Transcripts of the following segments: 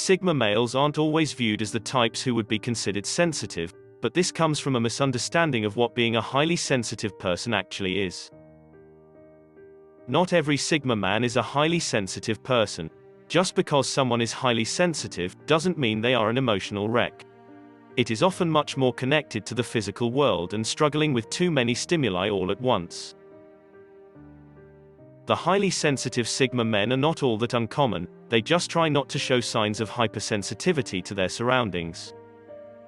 Sigma males aren't always viewed as the types who would be considered sensitive, but this comes from a misunderstanding of what being a highly sensitive person actually is. Not every Sigma man is a highly sensitive person. Just because someone is highly sensitive doesn't mean they are an emotional wreck. It is often much more connected to the physical world and struggling with too many stimuli all at once. The highly sensitive Sigma men are not all that uncommon, they just try not to show signs of hypersensitivity to their surroundings.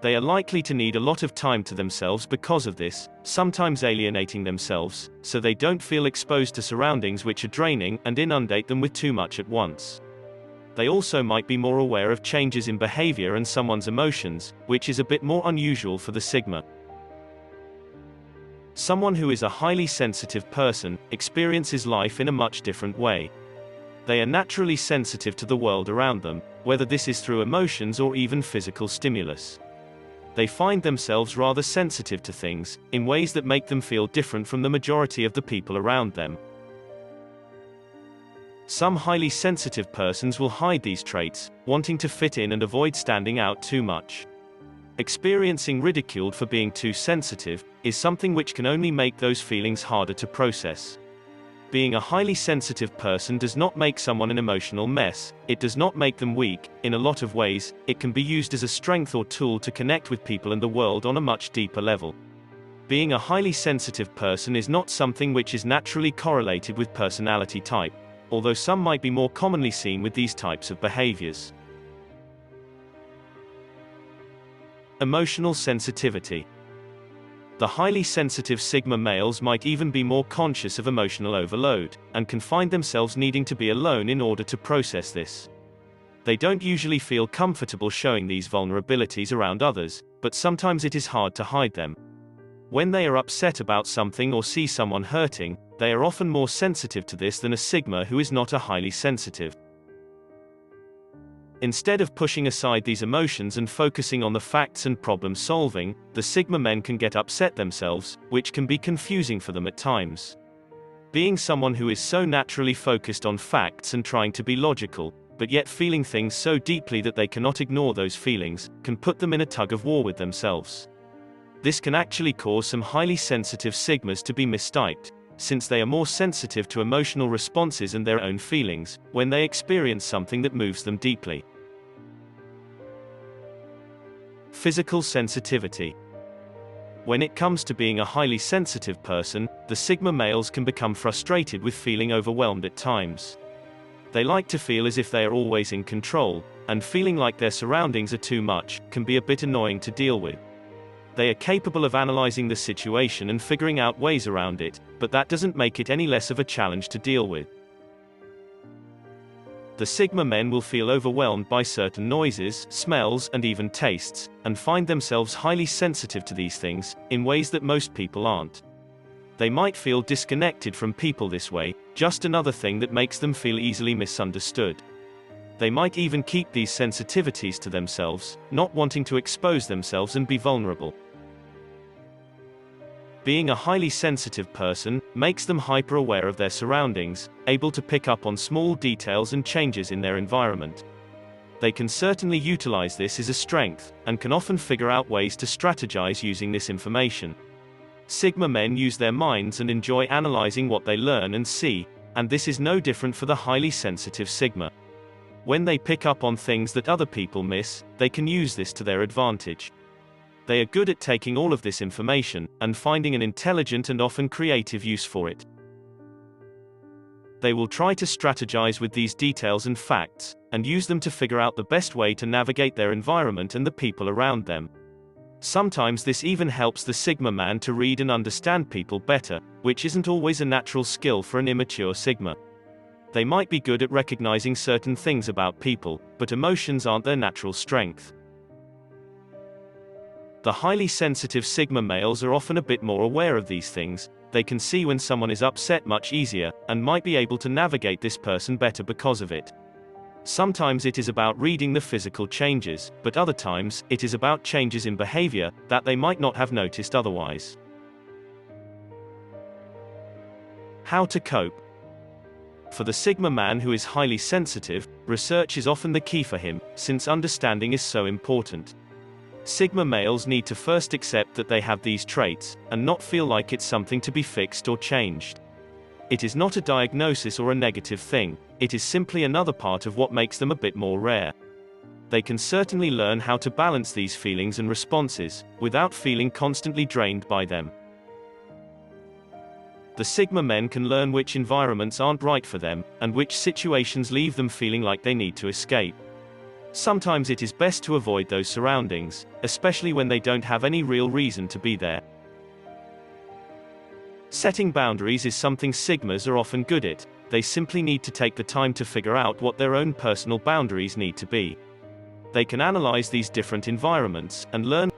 They are likely to need a lot of time to themselves because of this, sometimes alienating themselves, so they don't feel exposed to surroundings which are draining and inundate them with too much at once. They also might be more aware of changes in behavior and someone's emotions, which is a bit more unusual for the Sigma. Someone who is a highly sensitive person experiences life in a much different way. They are naturally sensitive to the world around them, whether this is through emotions or even physical stimulus. They find themselves rather sensitive to things, in ways that make them feel different from the majority of the people around them. Some highly sensitive persons will hide these traits, wanting to fit in and avoid standing out too much. Experiencing ridiculed for being too sensitive is something which can only make those feelings harder to process. Being a highly sensitive person does not make someone an emotional mess, it does not make them weak. In a lot of ways, it can be used as a strength or tool to connect with people and the world on a much deeper level. Being a highly sensitive person is not something which is naturally correlated with personality type, although some might be more commonly seen with these types of behaviors. Emotional sensitivity. The highly sensitive Sigma males might even be more conscious of emotional overload, and can find themselves needing to be alone in order to process this. They don't usually feel comfortable showing these vulnerabilities around others, but sometimes it is hard to hide them. When they are upset about something or see someone hurting, they are often more sensitive to this than a Sigma who is not a highly sensitive. Instead of pushing aside these emotions and focusing on the facts and problem solving, the Sigma men can get upset themselves, which can be confusing for them at times. Being someone who is so naturally focused on facts and trying to be logical, but yet feeling things so deeply that they cannot ignore those feelings, can put them in a tug of war with themselves. This can actually cause some highly sensitive Sigmas to be mistyped, since they are more sensitive to emotional responses and their own feelings, when they experience something that moves them deeply. Physical sensitivity. When it comes to being a highly sensitive person, the Sigma males can become frustrated with feeling overwhelmed at times. They like to feel as if they are always in control, and feeling like their surroundings are too much can be a bit annoying to deal with. They are capable of analyzing the situation and figuring out ways around it, but that doesn't make it any less of a challenge to deal with. The Sigma men will feel overwhelmed by certain noises, smells, and even tastes, and find themselves highly sensitive to these things, in ways that most people aren't. They might feel disconnected from people this way, just another thing that makes them feel easily misunderstood. They might even keep these sensitivities to themselves, not wanting to expose themselves and be vulnerable. Being a highly sensitive person makes them hyper-aware of their surroundings, able to pick up on small details and changes in their environment. They can certainly utilize this as a strength, and can often figure out ways to strategize using this information. Sigma men use their minds and enjoy analyzing what they learn and see, and this is no different for the highly sensitive Sigma. When they pick up on things that other people miss, they can use this to their advantage. They are good at taking all of this information, and finding an intelligent and often creative use for it. They will try to strategize with these details and facts, and use them to figure out the best way to navigate their environment and the people around them. Sometimes this even helps the Sigma man to read and understand people better, which isn't always a natural skill for an immature Sigma. They might be good at recognizing certain things about people, but emotions aren't their natural strength. The highly sensitive Sigma males are often a bit more aware of these things. They can see when someone is upset much easier, and might be able to navigate this person better because of it. Sometimes it is about reading the physical changes, but other times, it is about changes in behavior that they might not have noticed otherwise. How to cope. For the Sigma man who is highly sensitive, research is often the key for him, since understanding is so important. Sigma males need to first accept that they have these traits, and not feel like it's something to be fixed or changed. It is not a diagnosis or a negative thing, it is simply another part of what makes them a bit more rare. They can certainly learn how to balance these feelings and responses, without feeling constantly drained by them. The Sigma men can learn which environments aren't right for them, and which situations leave them feeling like they need to escape. Sometimes it is best to avoid those surroundings, especially when they don't have any real reason to be there. Setting boundaries is something Sigmas are often good at. They simply need to take the time to figure out what their own personal boundaries need to be. They can analyze these different environments, and learn